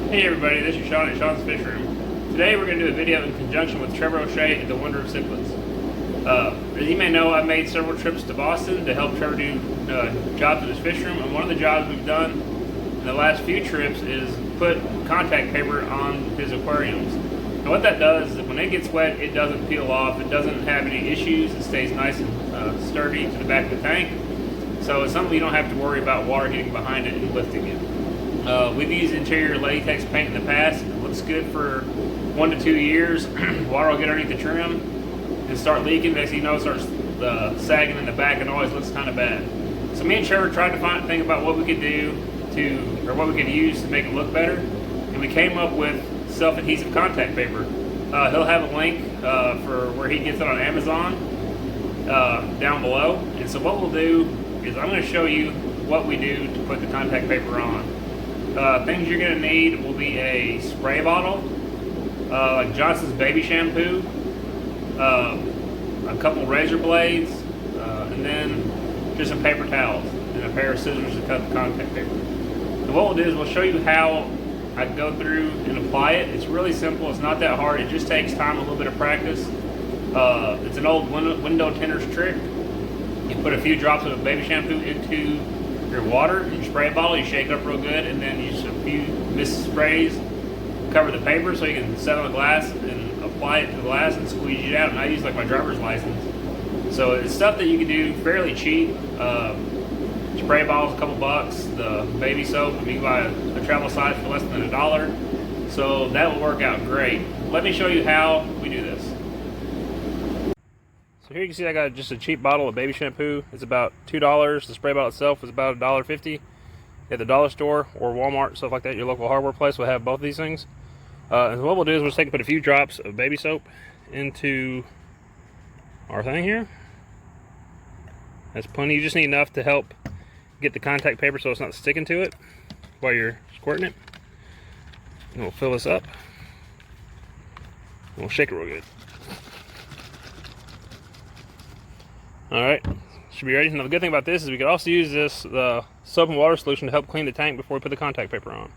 Hey everybody, this is Shawn at Shawns Fishroom. Today we're going to do a video in conjunction with Trevor O'Shea at the Wonder of Cichlids. As you may know, I've made several trips to Boston to help Trevor do jobs at his fish room, and one of the jobs we've done in the last few trips is put contact paper on his aquariums. And what that does is that when it gets wet, it doesn't peel off, it doesn't have any issues, it stays nice and sturdy to the back of the tank. So it's something you don't have to worry about water getting behind it and lifting it. We've used interior latex paint in the past. It looks good for 1 to 2 years. Water will get underneath the trim and start leaking. Next thing you know, it starts sagging in the back and always looks kind of bad. So me and Trevor tried to think about what we could do or what we could use to make it look better. And we came up with self-adhesive contact paper. He'll have a link for where he gets it on Amazon down below. And so what we'll do is I'm going to show you what we do to put the contact paper on. Things you're going to need will be a spray bottle, like Johnson's baby shampoo, a couple razor blades, and then just some paper towels and a pair of scissors to cut the contact paper. And what we'll do is we'll show you how I go through and apply it. It's really simple. It's not that hard. It just takes time, a little bit of practice. It's an old window tinner's trick. You put a few drops of baby shampoo into your water in your spray bottle, you shake it up real good, and then use a few mist sprays, cover the paper so you can set on the glass and apply it to the glass and squeeze it out. And I use like my driver's license. So it's stuff that you can do fairly cheap. Spray bottles, a couple bucks. The baby soap, you can buy a travel size for less than $1. So that will work out great. Let me show you how we do this. So here you can see I got just a cheap bottle of baby shampoo. It's about $2. The spray bottle itself is about $1.50. At the dollar store or Walmart, stuff like that, your local hardware place will have both of these things. And what we'll do is we'll take and put a few drops of baby soap into our thing here. That's plenty. You just need enough to help get the contact paper so it's not sticking to it while you're squirting it. And we'll fill this up. And we'll shake it real good. Alright, should be ready. Now the good thing about this is we could also use this soap and water solution to help clean the tank before we put the contact paper on.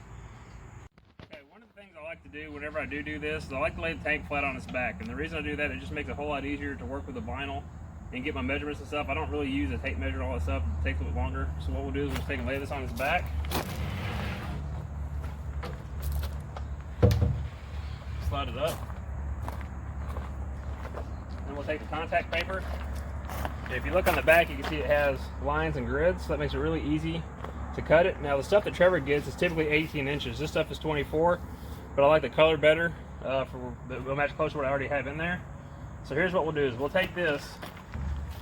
Okay, one of the things I like to do whenever I do this is I like to lay the tank flat on its back. And the reason I do that, it just makes it a whole lot easier to work with the vinyl and get my measurements and stuff. I don't really use a tape measure and all that stuff. It takes a bit longer. So what we'll do is we'll just take and lay this on its back. Slide it up. Then we'll take the contact paper. If you look on the back, you can see it has lines and grids, so that makes it really easy to cut it. Now the stuff that Trevor gets is typically 18 inches. This stuff is 24, but I like the color better. It'll match closer to what I already have in there. So here's what we'll do is we'll take this.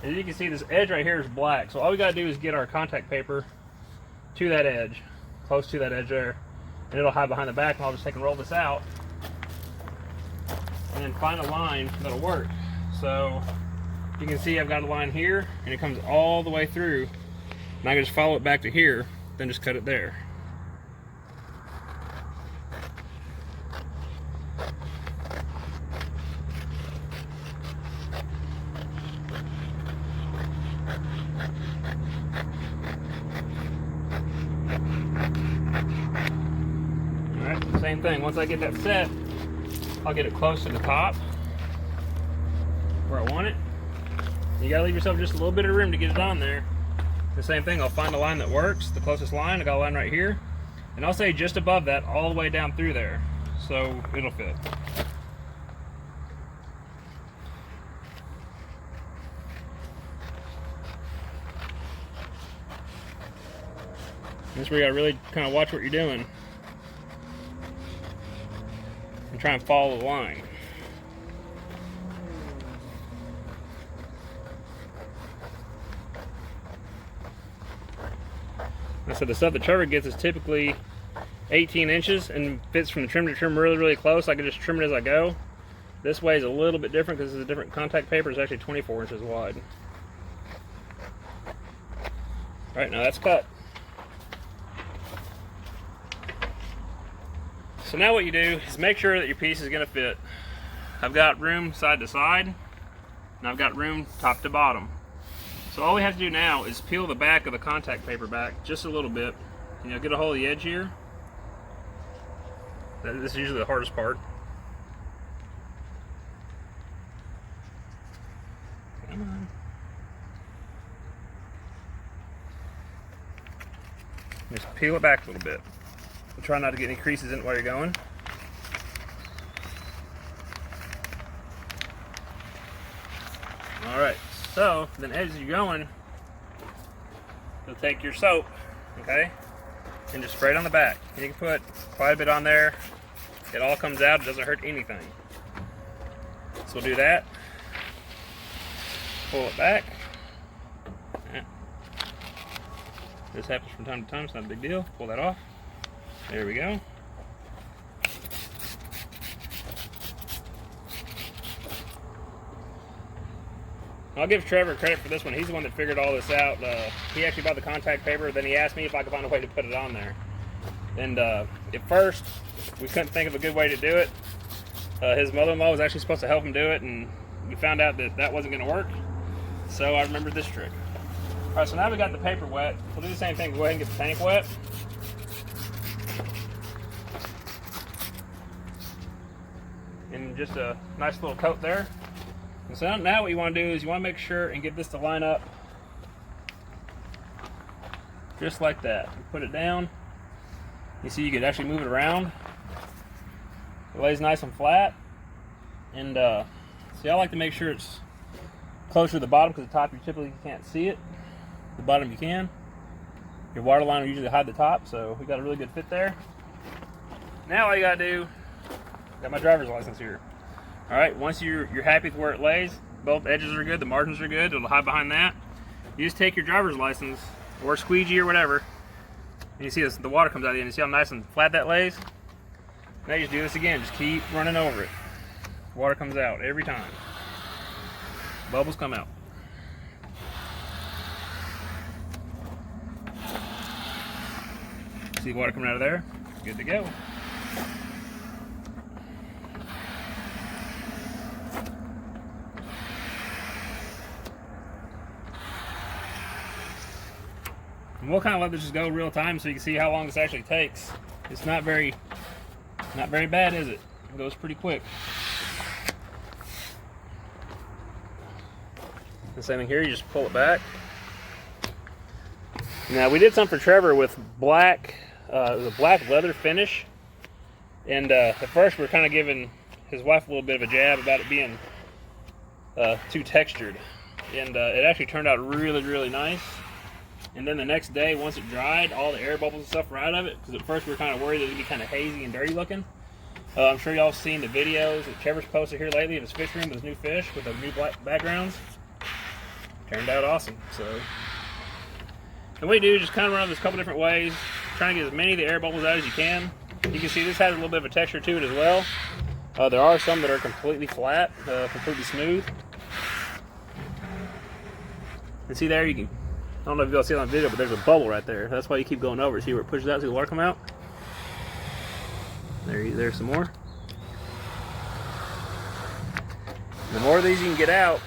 As you can see, this edge right here is black. So all we gotta do is get our contact paper to that edge, close to that edge there, and it'll hide behind the back, and I'll just take and roll this out and then find a line that'll work. So you can see I've got a line here, and it comes all the way through, and I can just follow it back to here, then just cut it there. Alright, same thing. Once I get that set, I'll get it close to the top where I want it. You gotta leave yourself just a little bit of room to get it on there. The same thing, I'll find a line that works, the closest line. I got a line right here, and I'll say just above that, all the way down through there, so it'll fit. This is where you gotta really kind of watch what you're doing and try and follow the line. So the stuff that Trevor gets is typically 18 inches and fits from the trim to trim really, really close. I can just trim it as I go. This way is a little bit different because it's a different contact paper. It's actually 24 inches wide. All right, now that's cut. So now what you do is make sure that your piece is going to fit. I've got room side to side, and I've got room top to bottom. So all we have to do now is peel the back of the contact paper back just a little bit. Get a hold of the edge here. This is usually the hardest part. Come on. Just peel it back a little bit. Try not to get any creases in it while you're going. Alright, so then as you're going, you'll take your soap, okay, and just spray it on the back. And you can put quite a bit on there. It all comes out, it doesn't hurt anything. So we'll do that. Pull it back. This happens from time to time, it's not a big deal. Pull that off. There we go. I'll give Trevor credit for this one. He's the one that figured all this out. He actually bought the contact paper, then he asked me if I could find a way to put it on there. And at first, we couldn't think of a good way to do it. His mother-in-law was actually supposed to help him do it, and we found out that that wasn't going to work. So I remembered this trick. All right, so now we got the paper wet. We'll do the same thing. Go ahead and get the tank wet. And just a nice little coat there. And so now what you want to do is you want to make sure and get this to line up just like that. You put it down. You see you could actually move it around. It lays nice and flat. And see, I like to make sure it's closer to the bottom because the top you typically can't see it. The bottom you can. Your water line will usually hide the top, so we got a really good fit there. Now all you gotta do, got my driver's license here. All right, once you're happy with where it lays, both edges are good, the margins are good, it'll hide behind that. You just take your driver's license or squeegee or whatever, and you see this, the water comes out of the end. You see how nice and flat that lays? Now you just do this again, just keep running over it. Water comes out every time. Bubbles come out. See water coming out of there? Good to go. And we'll kind of let this just go real time so you can see how long this actually takes. It's not very bad, is it? It goes pretty quick. The same thing here, you just pull it back. Now we did something for Trevor with black, it was a black leather finish. And at first we were kind of giving his wife a little bit of a jab about it being too textured. And it actually turned out really, really nice. And then the next day, once it dried, all the air bubbles and stuff were out of it. Because at first we were kind of worried that it would be kind of hazy and dirty looking. I'm sure y'all have seen the videos that Trevor's posted here lately of his fish room with his new fish with the new black backgrounds. Turned out awesome. So, and what you do is just kind of run this a couple different ways, trying to get as many of the air bubbles out as you can. You can see this has a little bit of a texture to it as well. There are some that are completely flat, completely smooth. And see there, you can, I don't know if you'll see it on the video, but there's a bubble right there. That's why you keep going over. See where it pushes out, see the water come out? There's some more. The more of these you can get out,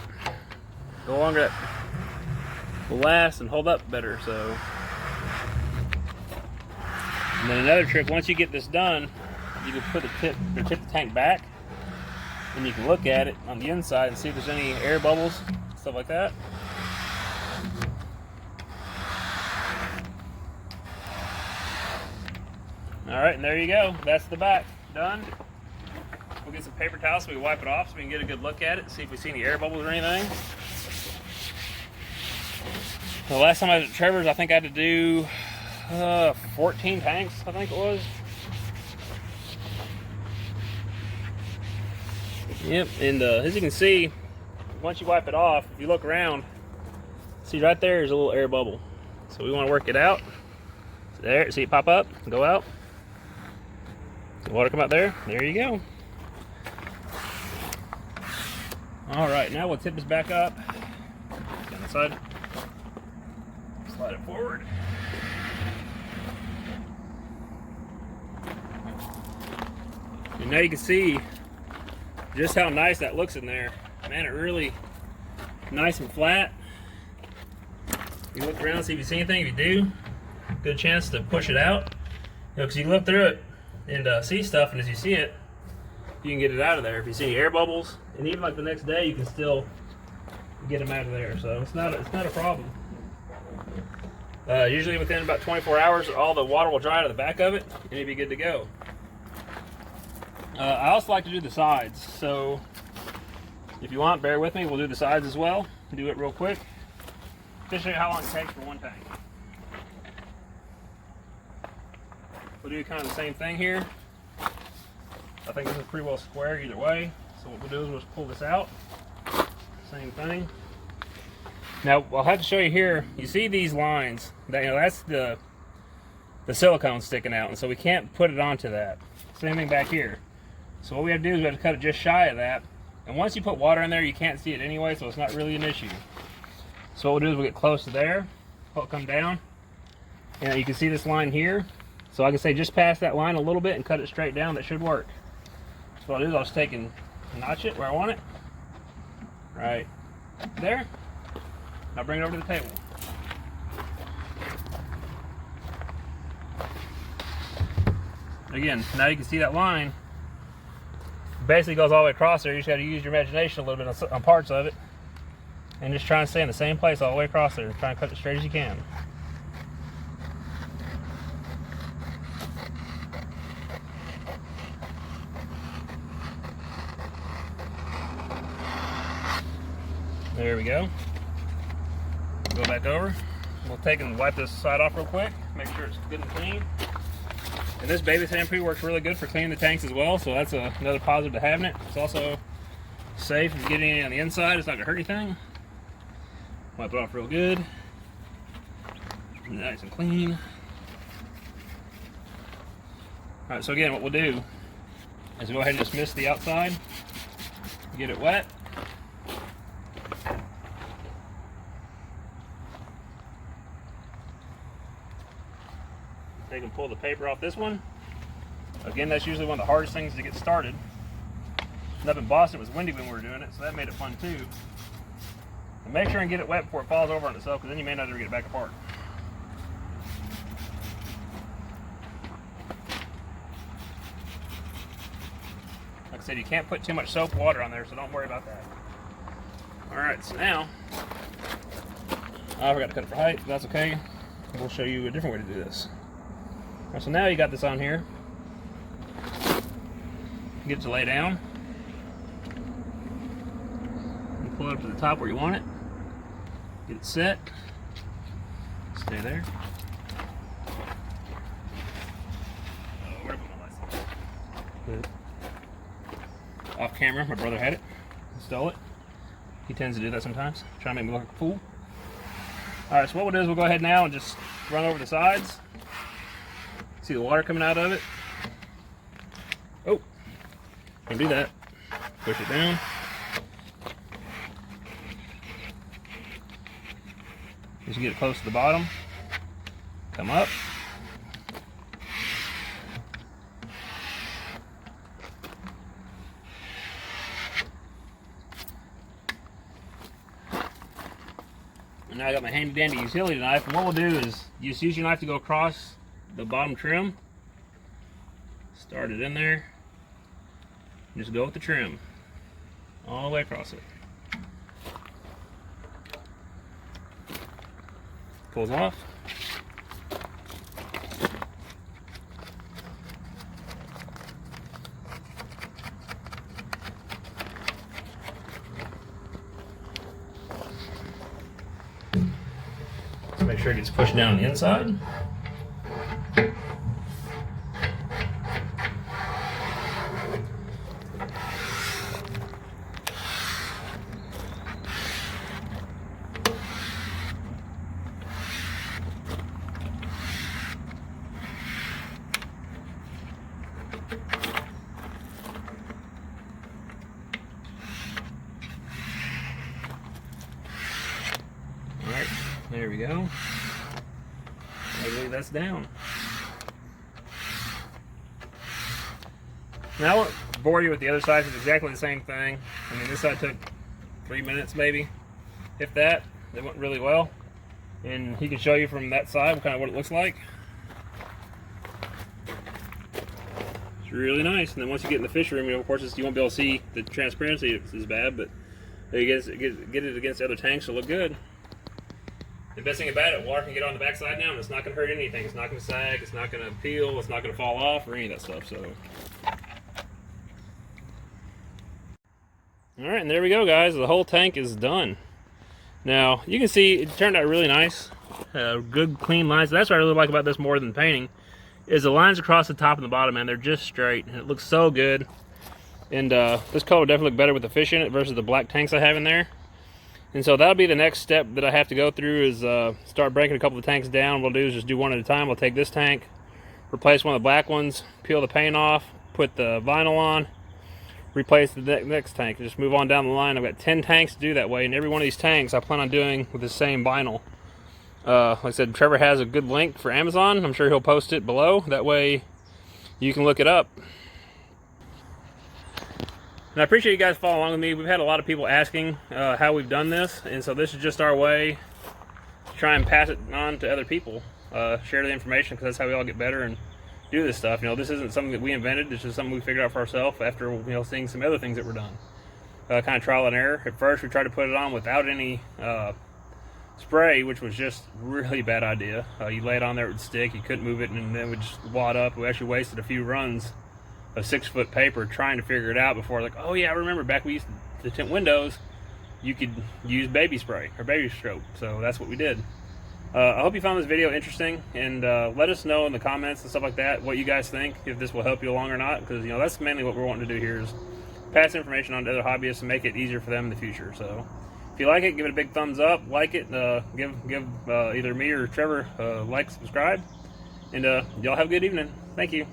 the longer that will last and hold up better. So, and then another trick, once you get this done, you can put tip the tank back, and you can look at it on the inside and see if there's any air bubbles, stuff like that. All right, and there you go. That's the back done. We'll get some paper towels so we can wipe it off so we can get a good look at it, see if we see any air bubbles or anything. The last time I was at Trevor's, I think I had to do 14 tanks, I think it was. Yep, and as you can see, once you wipe it off, if you look around, see right there is a little air bubble. So we want to work it out. So there, see it pop up, go out. The water come out there, there you go. All right, now we'll tip this back up. Down the side. Slide it forward. And now you can see just how nice that looks in there. Man, it really nice and flat. You look around, see if you see anything. If you do, good chance to push it out. You know, because you look through it, and see stuff, and as you see it, you can get it out of there. If you see any air bubbles, and even like the next day, you can still get them out of there. So it's not a problem. Usually within about 24 hours, all the water will dry out of the back of it, and it'll be good to go. I also like to do the sides, so if you want, bear with me. We'll do the sides as well. Do it real quick. Just show you how long it takes for one tank. We'll do kind of the same thing here. I think this is pretty well square either way. So what we'll do is we'll just pull this out. Same thing. Now I'll have to show you here. You see these lines? That's the silicone sticking out, and so we can't put it onto that. Same thing back here. So what we have to do is we have to cut it just shy of that. And once you put water in there, you can't see it anyway, so it's not really an issue. So what we'll do is we'll get close to there, pull it come down, and you can see this line here. So I can say just past that line a little bit and cut it straight down. That should work. So what I'll do is I'll just take and notch it where I want it. Right there. Now bring it over to the table. Again, now you can see that line basically goes all the way across there. You just got to use your imagination a little bit on parts of it, and just try and stay in the same place all the way across there. Try and cut it straight as you can. There we go. Go back over. We'll take and wipe this side off real quick. Make sure it's good and clean. And this baby shampoo works really good for cleaning the tanks as well, so that's another positive to having it. It's also safe if you get any on the inside. It's not gonna hurt anything. Wipe it off real good. Nice and clean. All right, so again, what we'll do is go ahead and just mist the outside, get it wet. They can pull the paper off this one. Again, that's usually one of the hardest things to get started. And up in Boston, it was windy when we were doing it, so that made it fun too. And make sure and get it wet before it falls over on itself, because then you may not ever get it back apart. Like I said, you can't put too much soap water on there, so don't worry about that. All right, so now, I forgot to cut it for height, but that's okay. We'll show you a different way to do this. All right, so now you got this on here. Get it to lay down. And pull it up to the top where you want it. Get it set. Stay there. Oh, where did I put my license? Off camera, my brother had it. Stole it. He tends to do that sometimes. Trying to make me look like a fool. Alright, so what we'll do is we'll go ahead now and just run over the sides. See the water coming out of it? Oh, can't do that. Push it down. Just get it close to the bottom. Come up. And now I got my handy dandy utility knife, and what we'll do is you just use your knife to go across the bottom trim. Start it in there. Just go with the trim all the way across it. Pulls off. Make sure it gets pushed down the inside. Alright, there we go. I believe that's down. Now I won't bore you with the other side. It's exactly the same thing. I mean, this side took 3 minutes maybe, if that. They went really well. And he can show you from that side kind of what it looks like. really nice. And then once you get in the fish room, of course, you won't be able to see the transparency as bad, but you get it against the other tanks, it'll look good. The best thing about it, water can get on the backside now, and it's not going to hurt anything. It's not going to sag, it's not going to peel, it's not going to fall off, or any of that stuff. So, all right, and there we go, guys. The whole tank is done. Now you can see it turned out really nice. Good clean lines. That's what I really like about this more than painting, is the lines across the top and the bottom, man. They're just straight, and it looks so good. And this color will definitely look better with the fish in it versus the black tanks I have in there. And so that'll be the next step that I have to go through, is start breaking a couple of tanks down. What we'll do is just do one at a time. We'll take this tank, replace one of the black ones, peel the paint off, put the vinyl on, replace the next tank, just move on down the line. I've got 10 tanks to do that way, and every one of these tanks I plan on doing with the same vinyl. Like I said, Trevor has a good link for Amazon. I'm sure he'll post it below. That way you can look it up. And I appreciate you guys following along with me. We've had a lot of people asking how we've done this, and so this is just our way to try and pass it on to other people. Share the information, because that's how we all get better and do this stuff. You know, this isn't something that we invented. This is something we figured out for ourselves after, you know, seeing some other things that were done. Kind of trial and error. At first, we tried to put it on without any spray, which was just really bad idea. You lay it on there, it would stick. You couldn't move it, and then it would just wad up. We actually wasted a few runs of 6-foot paper trying to figure it out before, like, oh yeah, I remember back we used to tint windows, you could use baby spray or baby soap. So that's what we did. I hope you found this video interesting, and let us know in the comments and stuff like that what you guys think, if this will help you along or not, because, you know, that's mainly what we're wanting to do here, is pass information on to other hobbyists and make it easier for them in the future. So if you like it, give it a big thumbs up, like it, give either me or Trevor a like, subscribe, and y'all have a good evening. Thank you.